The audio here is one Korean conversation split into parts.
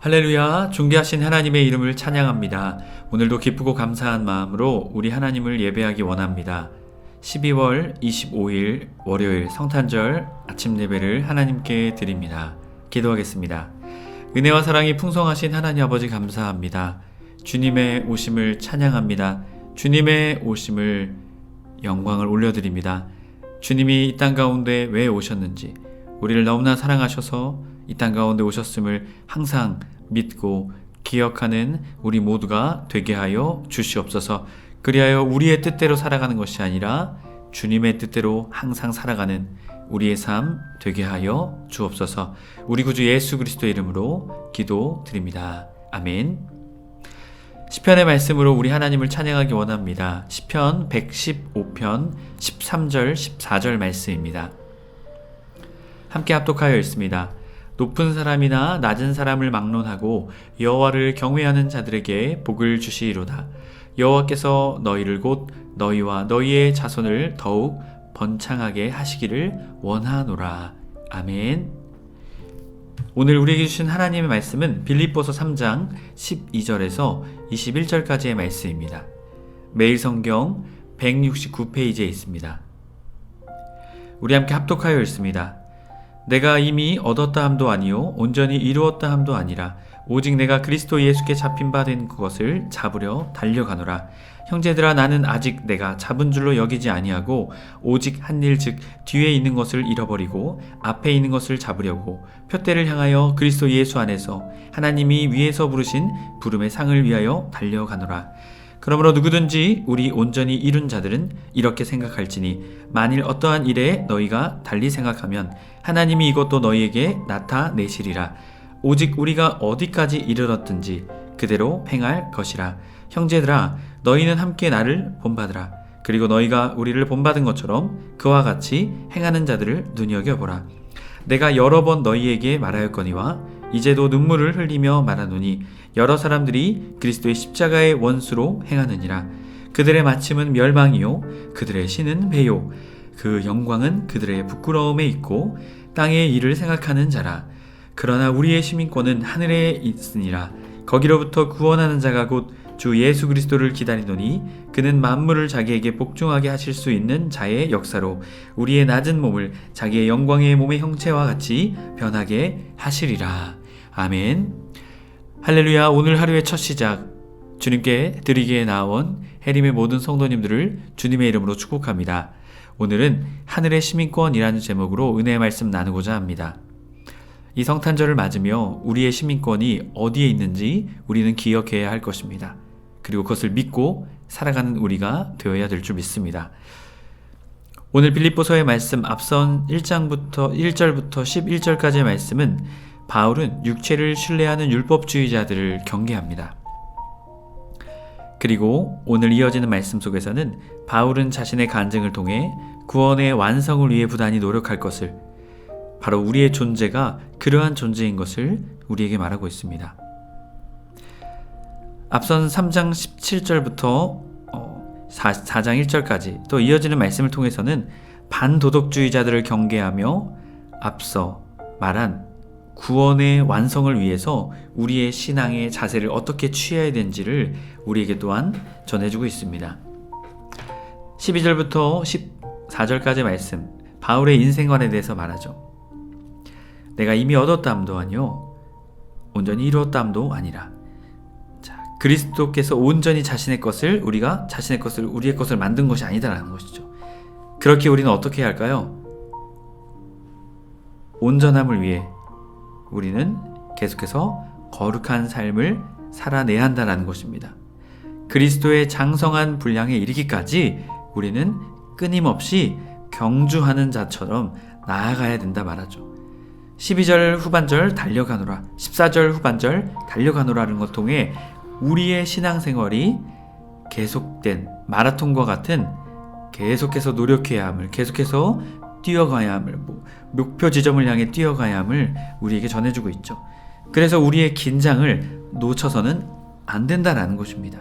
할렐루야, 존귀하신 하나님의 이름을 찬양합니다. 오늘도 기쁘고 감사한 마음으로 우리 하나님을 예배하기 원합니다. 12월 25일 월요일 성탄절 아침 예배를 하나님께 드립니다. 기도하겠습니다. 은혜와 사랑이 풍성하신 하나님 아버지 감사합니다. 주님의 오심을 찬양합니다. 주님의 오심을 영광을 올려드립니다. 주님이 이 땅 가운데 왜 오셨는지, 우리를 너무나 사랑하셔서 이 땅 가운데 오셨음을 항상 믿고 기억하는 우리 모두가 되게 하여 주시옵소서. 그리하여 우리의 뜻대로 살아가는 것이 아니라 주님의 뜻대로 항상 살아가는 우리의 삶 되게 하여 주옵소서. 우리 구주 예수 그리스도의 이름으로 기도드립니다. 아멘. 시편의 말씀으로 우리 하나님을 찬양하기 원합니다. 시편 115편 13절 14절 말씀입니다. 함께 합독하여 읽습니다. 높은 사람이나 낮은 사람을 막론하고 여호와를 경외하는 자들에게 복을 주시리로다. 여호와께서 너희를 곧 너희와 너희의 자손을 더욱 번창하게 하시기를 원하노라. 아멘. 오늘 우리에게 주신 하나님의 말씀은 빌립보서 3장 12절에서 21절까지의 말씀입니다. 매일 성경 169페이지에 있습니다. 우리 함께 합독하여 읽습니다. 내가 이미 얻었다 함도 아니요 온전히 이루었다 함도 아니라 오직 내가 그리스도 예수께 잡힌 바 된 그것을 잡으려 달려가노라. 형제들아, 나는 아직 내가 잡은 줄로 여기지 아니하고 오직 한 일 즉 뒤에 있는 것을 잃어버리고 앞에 있는 것을 잡으려고 표대를 향하여 그리스도 예수 안에서 하나님이 위에서 부르신 부름의 상을 위하여 달려가노라. 그러므로 누구든지 우리 온전히 이룬 자들은 이렇게 생각할지니 만일 어떠한 일에 너희가 달리 생각하면 하나님이 이것도 너희에게 나타내시리라. 오직 우리가 어디까지 이르렀든지 그대로 행할 것이라. 형제들아, 너희는 함께 나를 본받으라. 그리고 너희가 우리를 본받은 것처럼 그와 같이 행하는 자들을 눈여겨보라. 내가 여러 번 너희에게 말하였거니와 이제도 눈물을 흘리며 말하노니 여러 사람들이 그리스도의 십자가의 원수로 행하느니라. 그들의 마침은 멸망이요 그들의 신은 배요 그 영광은 그들의 부끄러움에 있고 땅의 일을 생각하는 자라. 그러나 우리의 시민권은 하늘에 있으니라. 거기로부터 구원하는 자가 곧 주 예수 그리스도를 기다리노니 그는 만물을 자기에게 복종하게 하실 수 있는 자의 역사로 우리의 낮은 몸을 자기의 영광의 몸의 형체와 같이 변하게 하시리라. 아멘. 할렐루야. 오늘 하루의 첫 시작 주님께 드리기에 나온 해림의 모든 성도님들을 주님의 이름으로 축복합니다. 오늘은 하늘의 시민권이라는 제목으로 은혜의 말씀 나누고자 합니다. 이 성탄절을 맞으며 우리의 시민권이 어디에 있는지 우리는 기억해야 할 것입니다. 그리고 그것을 믿고 살아가는 우리가 되어야 될 줄 믿습니다. 오늘 빌립보서의 말씀 앞선 1절부터 11절까지의 말씀은 바울은 육체를 신뢰하는 율법주의자들을 경계합니다. 그리고 오늘 이어지는 말씀 속에서는 바울은 자신의 간증을 통해 구원의 완성을 위해 부단히 노력할 것을, 바로 우리의 존재가 그러한 존재인 것을 우리에게 말하고 있습니다. 앞선 3장 17절부터 4장 1절까지 또 이어지는 말씀을 통해서는 반도덕주의자들을 경계하며 앞서 말한 구원의 완성을 위해서 우리의 신앙의 자세를 어떻게 취해야 되는지를 우리에게 또한 전해주고 있습니다. 12절부터 14절까지의 말씀, 바울의 인생관에 대해서 말하죠. 내가 이미 얻었다 함도 아니요 온전히 이루었다 함도 아니라. 자, 그리스도께서 온전히 자신의 것을 우리의 것을 만든 것이 아니다라는 것이죠. 그렇게 우리는 어떻게 해야 할까요? 온전함을 위해 우리는 계속해서 거룩한 삶을 살아내야 한다는 것입니다. 그리스도의 장성한 분량에 이르기까지 우리는 끊임없이 경주하는 자처럼 나아가야 된다 말하죠. 12절 후반절 달려가노라, 14절 후반절 달려가노라는 것 통해 우리의 신앙생활이 계속된 마라톤과 같은 계속해서 노력해야 함을, 계속해서 뛰어가야 함을, 목표 지점을 향해 뛰어가야 함을 우리에게 전해주고 있죠. 그래서 우리의 긴장을 놓쳐서는 안 된다라는 것입니다.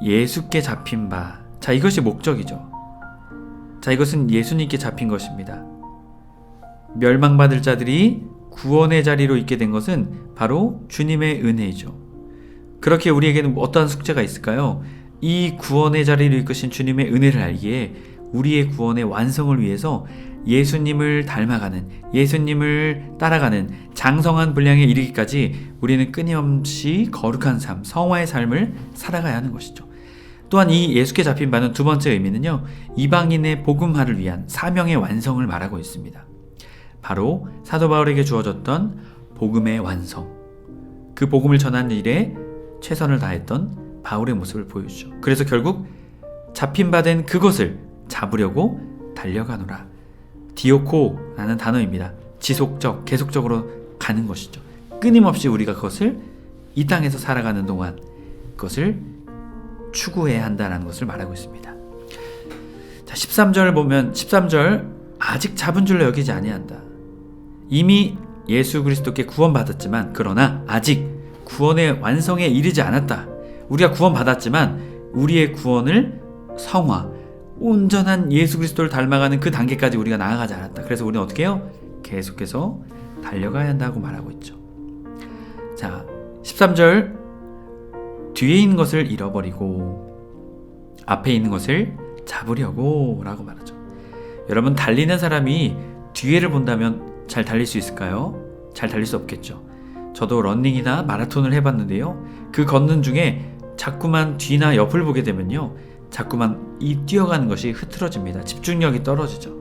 예수께 잡힌 바, 자, 이것이 목적이죠. 자, 이것은 예수님께 잡힌 것입니다. 멸망받을 자들이 구원의 자리로 있게 된 것은 바로 주님의 은혜이죠. 그렇게 우리에게는 어떠한 숙제가 있을까요? 이 구원의 자리로 이끄신 주님의 은혜를 알기에 우리의 구원의 완성을 위해서 예수님을 닮아가는, 예수님을 따라가는 장성한 분량에 이르기까지 우리는 끊임없이 거룩한 삶, 성화의 삶을 살아가야 하는 것이죠. 또한 이 예수께 잡힌 바는 두 번째 의미는요, 이방인의 복음화를 위한 사명의 완성을 말하고 있습니다. 바로 사도 바울에게 주어졌던 복음의 완성, 그 복음을 전하는 일에 최선을 다했던 바울의 모습을 보여주죠. 그래서 결국 잡힌 바 된 그것을 잡으려고 달려가노라. 디오코라는 단어입니다. 지속적, 계속적으로 가는 것이죠. 끊임없이 우리가 그것을 이 땅에서 살아가는 동안 그것을 추구해야 한다는 것을 말하고 있습니다. 자, 13절 보면 13절 아직 잡은 줄로 여기지 아니한다. 이미 예수 그리스도께 구원받았지만 그러나 아직 구원의 완성에 이르지 않았다. 우리가 구원받았지만 우리의 구원을 성화, 온전한 예수 그리스도를 닮아가는 그 단계까지 우리가 나아가지 않았다. 그래서 우리는 어떻게 해요? 계속해서 달려가야 한다고 말하고 있죠. 자, 13절 뒤에 있는 것을 잃어버리고 앞에 있는 것을 잡으려고 라고 말하죠. 여러분, 달리는 사람이 뒤에를 본다면 잘 달릴 수 있을까요? 잘 달릴 수 없겠죠. 저도 러닝이나 마라톤을 해봤는데요, 그 걷는 중에 자꾸만 뒤나 옆을 보게 되면요, 자꾸만 이 뛰어가는 것이 흐트러집니다. 집중력이 떨어지죠.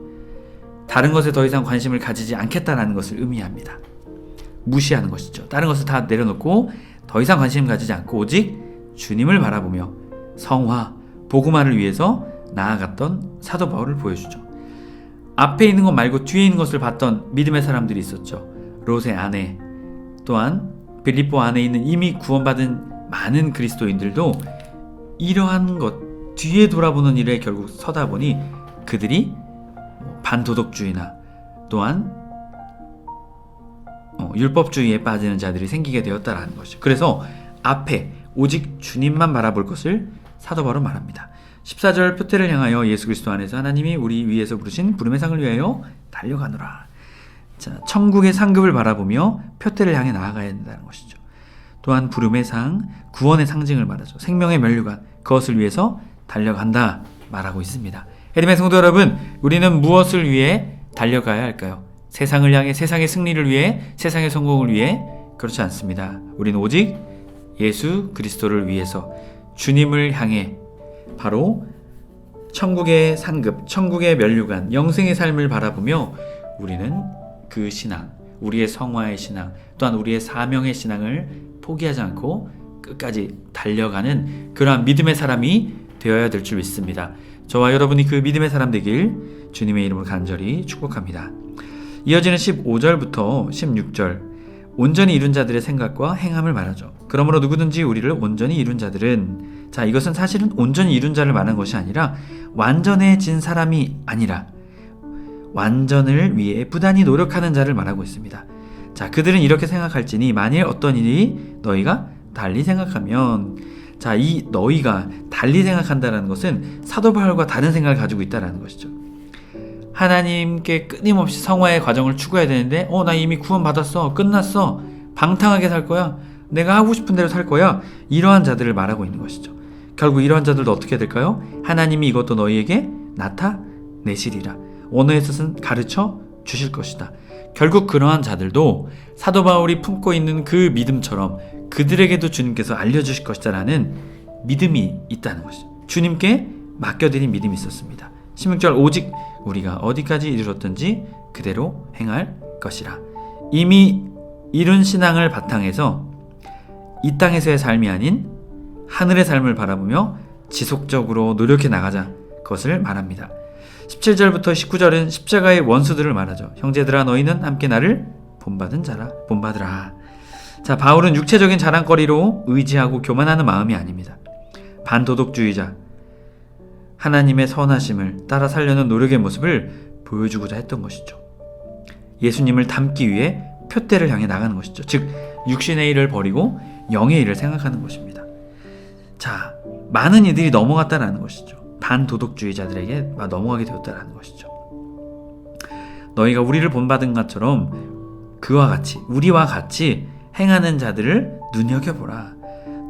다른 것에 더 이상 관심을 가지지 않겠다라는 것을 의미합니다. 무시하는 것이죠. 다른 것을 다 내려놓고 더 이상 관심 가지지 않고 오직 주님을 바라보며 성화, 복음화를 위해서 나아갔던 사도 바울을 보여주죠. 앞에 있는 것 말고 뒤에 있는 것을 봤던 믿음의 사람들이 있었죠. 롯의 아내, 또한 빌립보 안에 있는 이미 구원받은 많은 그리스도인들도 이러한 것, 뒤에 돌아보는 일에 결국 서다 보니 그들이 반도덕주의나 또한 율법주의에 빠지는 자들이 생기게 되었다라는 것이죠. 그래서 앞에 오직 주님만 바라볼 것을 사도 바울은 말합니다. 14절 표대를 향하여 예수 그리스도 안에서 하나님이 우리 위에서 부르신 부름의 상을 위하여 달려가노라. 자, 천국의 상급을 바라보며 표대를 향해 나아가야 된다는 것이죠. 또한 부름의 상, 구원의 상징을 말하죠. 생명의 면류관, 그것을 위해서 달려간다 말하고 있습니다. 에리멘 성도 여러분, 우리는 무엇을 위해 달려가야 할까요? 세상을 향해, 세상의 승리를 위해, 세상의 성공을 위해? 그렇지 않습니다. 우리는 오직 예수 그리스도를 위해서, 주님을 향해 바로 천국의 상급, 천국의 면류관, 영생의 삶을 바라보며 우리는 그 신앙, 우리의 성화의 신앙, 또한 우리의 사명의 신앙을 포기하지 않고 끝까지 달려가는 그러한 믿음의 사람이 되어야 될 줄 믿습니다. 저와 여러분이 그 믿음의 사람 되길 주님의 이름으로 간절히 축복합니다. 이어지는 15절부터 16절, 온전히 이룬 자들의 생각과 행함을 말하죠. 그러므로 누구든지 우리를 온전히 이룬 자들은, 자, 이것은 사실은 온전히 이룬 자를 말하는 것이 아니라 완전해진 사람이 아니라 완전을 위해 부단히 노력하는 자를 말하고 있습니다. 자, 그들은 이렇게 생각할지니 만일 어떤 일이 너희가 달리 생각하면, 자, 이 너희가 달리 생각한다는 것은 사도 바울과 다른 생각을 가지고 있다는 것이죠. 하나님께 끊임없이 성화의 과정을 추구해야 되는데 나 이미 구원받았어, 끝났어, 방탕하게 살 거야, 내가 하고 싶은 대로 살 거야, 이러한 자들을 말하고 있는 것이죠. 결국 이러한 자들도 어떻게 될까요? 하나님이 이것도 너희에게 나타내시리라, 언어에서는 가르쳐 주실 것이다. 결국 그러한 자들도 사도 바울이 품고 있는 그 믿음처럼 그들에게도 주님께서 알려주실 것이다라는 믿음이 있다는 것이죠. 주님께 맡겨드린 믿음이 있었습니다. 16절, 오직 우리가 어디까지 이르렀든지 그대로 행할 것이라. 이미 이룬 신앙을 바탕에서 이 땅에서의 삶이 아닌 하늘의 삶을 바라보며 지속적으로 노력해 나가자, 그것을 말합니다. 17절부터 19절은 십자가의 원수들을 말하죠. 형제들아, 너희는 함께 나를 본받으라. 자, 바울은 육체적인 자랑거리로 의지하고 교만하는 마음이 아닙니다. 반도덕주의자, 하나님의 선하심을 따라 살려는 노력의 모습을 보여주고자 했던 것이죠. 예수님을 닮기 위해 표대를 향해 나가는 것이죠. 즉, 육신의 일을 버리고 영의 일을 생각하는 것입니다. 자, 많은 이들이 넘어갔다라는 것이죠. 반도덕주의자들에게 넘어가게 되었다라는 것이죠. 너희가 우리를 본받은 것처럼 그와 같이 우리와 같이 행하는 자들을 눈여겨보라.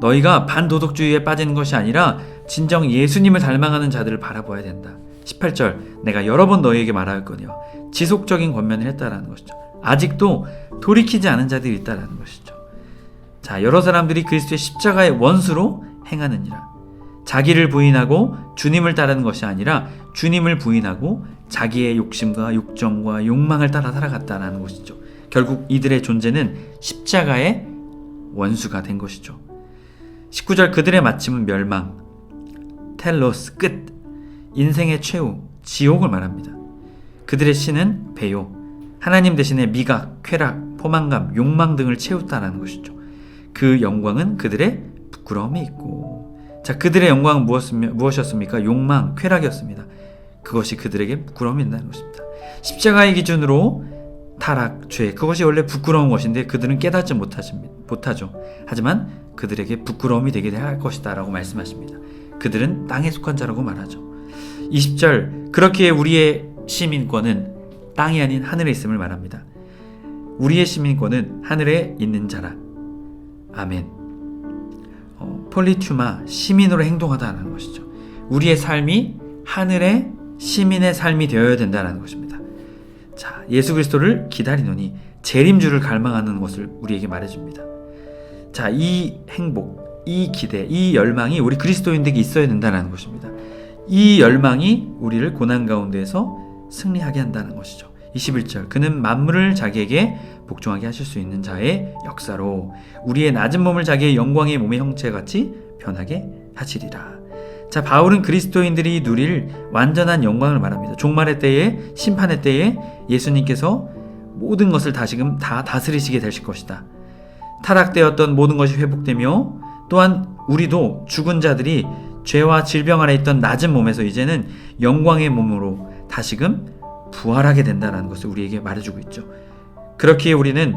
너희가 반도덕주의에 빠지는 것이 아니라 진정 예수님을 닮아가는 자들을 바라봐야 된다. 18절 내가 여러 번 너희에게 말하였거니와 지속적인 권면을 했다라는 것이죠. 아직도 돌이키지 않은 자들이 있다라는 것이죠. 자, 여러 사람들이 그리스도의 십자가의 원수로 행하느니라. 자기를 부인하고 주님을 따르는 것이 아니라 주님을 부인하고 자기의 욕심과 욕정과 욕망을 따라 살아갔다라는 것이죠. 결국 이들의 존재는 십자가의 원수가 된 것이죠. 19절 그들의 마침은 멸망, 텔로스 끝, 인생의 최후, 지옥을 말합니다. 그들의 신은 배요, 하나님 대신에 미각, 쾌락, 포만감, 욕망 등을 채웠다라는 것이죠. 그 영광은 그들의 부끄러움이 있고, 자, 그들의 영광은 무엇이었습니까? 욕망, 쾌락이었습니다. 그것이 그들에게 부끄러움이 있다는 것입니다. 십자가의 기준으로 타락, 죄, 그것이 원래 부끄러운 것인데 그들은 깨닫지 못하죠. 하지만 그들에게 부끄러움이 되게 할 것이다 라고 말씀하십니다. 그들은 땅에 속한 자라고 말하죠. 20절 그렇기에 우리의 시민권은 땅이 아닌 하늘에 있음을 말합니다. 우리의 시민권은 하늘에 있는 자라. 아멘. 폴리투마, 시민으로 행동하다는 것이죠. 우리의 삶이 하늘의 시민의 삶이 되어야 된다는 것입니다. 자, 예수 그리스도를 기다리노니 재림주를 갈망하는 것을 우리에게 말해줍니다. 자, 이 행복, 이 기대, 이 열망이 우리 그리스도인들에게 있어야 된다는 것입니다. 이 열망이 우리를 고난 가운데에서 승리하게 한다는 것이죠. 21절 그는 만물을 자기에게 복종하게 하실 수 있는 자의 역사로 우리의 낮은 몸을 자기의 영광의 몸의 형체같이 변하게 하시리라. 자, 바울은 그리스도인들이 누릴 완전한 영광을 말합니다. 종말의 때에, 심판의 때에 예수님께서 모든 것을 다시금 다 다스리시게 되실 것이다. 타락되었던 모든 것이 회복되며 또한 우리도 죽은 자들이 죄와 질병 아래 있던 낮은 몸에서 이제는 영광의 몸으로 다시금 부활하게 된다는 것을 우리에게 말해주고 있죠. 그렇기에 우리는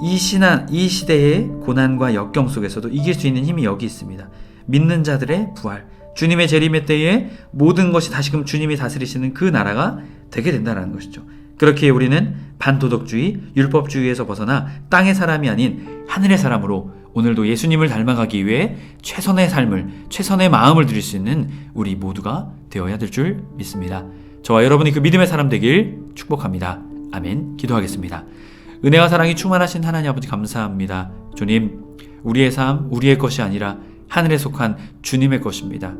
이 시대의 고난과 역경 속에서도 이길 수 있는 힘이 여기 있습니다. 믿는 자들의 부활, 주님의 재림의 때에 모든 것이 다시금 주님이 다스리시는 그 나라가 되게 된다는 것이죠. 그렇기에 우리는 반도덕주의, 율법주의에서 벗어나 땅의 사람이 아닌 하늘의 사람으로 오늘도 예수님을 닮아가기 위해 최선의 삶을, 최선의 마음을 드릴 수 있는 우리 모두가 되어야 될 줄 믿습니다. 저와 여러분이 그 믿음의 사람 되길 축복합니다. 아멘. 기도하겠습니다. 은혜와 사랑이 충만하신 하나님 아버지 감사합니다. 주님, 우리의 삶, 우리의 것이 아니라 하늘에 속한 주님의 것입니다.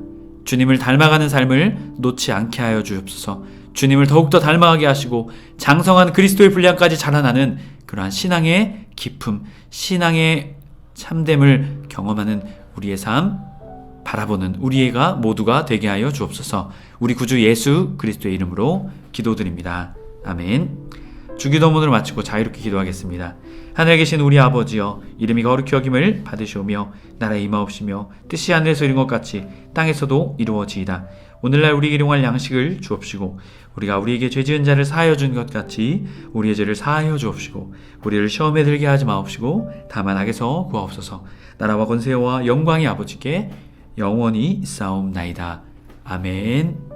주님을 닮아가는 삶을 놓지 않게 하여 주옵소서. 주님을 더욱더 닮아가게 하시고 장성한 그리스도의 분량까지 자라나는 그러한 신앙의 기쁨, 신앙의 참됨을 경험하는 우리의 삶 바라보는 우리가 모두가 되게 하여 주옵소서. 우리 구주 예수 그리스도의 이름으로 기도드립니다. 아멘. 주기도문을 마치고 자유롭게 기도하겠습니다. 하늘에 계신 우리 아버지여, 이름이 거룩히 여김을 받으시오며 나라에 임하옵시며 뜻이 하늘에서 이룬 것 같이 땅에서도 이루어지이다. 오늘날 우리에게 일용할 양식을 주옵시고 우리가 우리에게 죄지은 자를 사하여 준 것 같이 우리의 죄를 사하여 주옵시고 우리를 시험에 들게 하지 마옵시고 다만 악에서 구하옵소서. 나라와 권세와 영광이 아버지께 영원히 있사옵나이다. 아멘.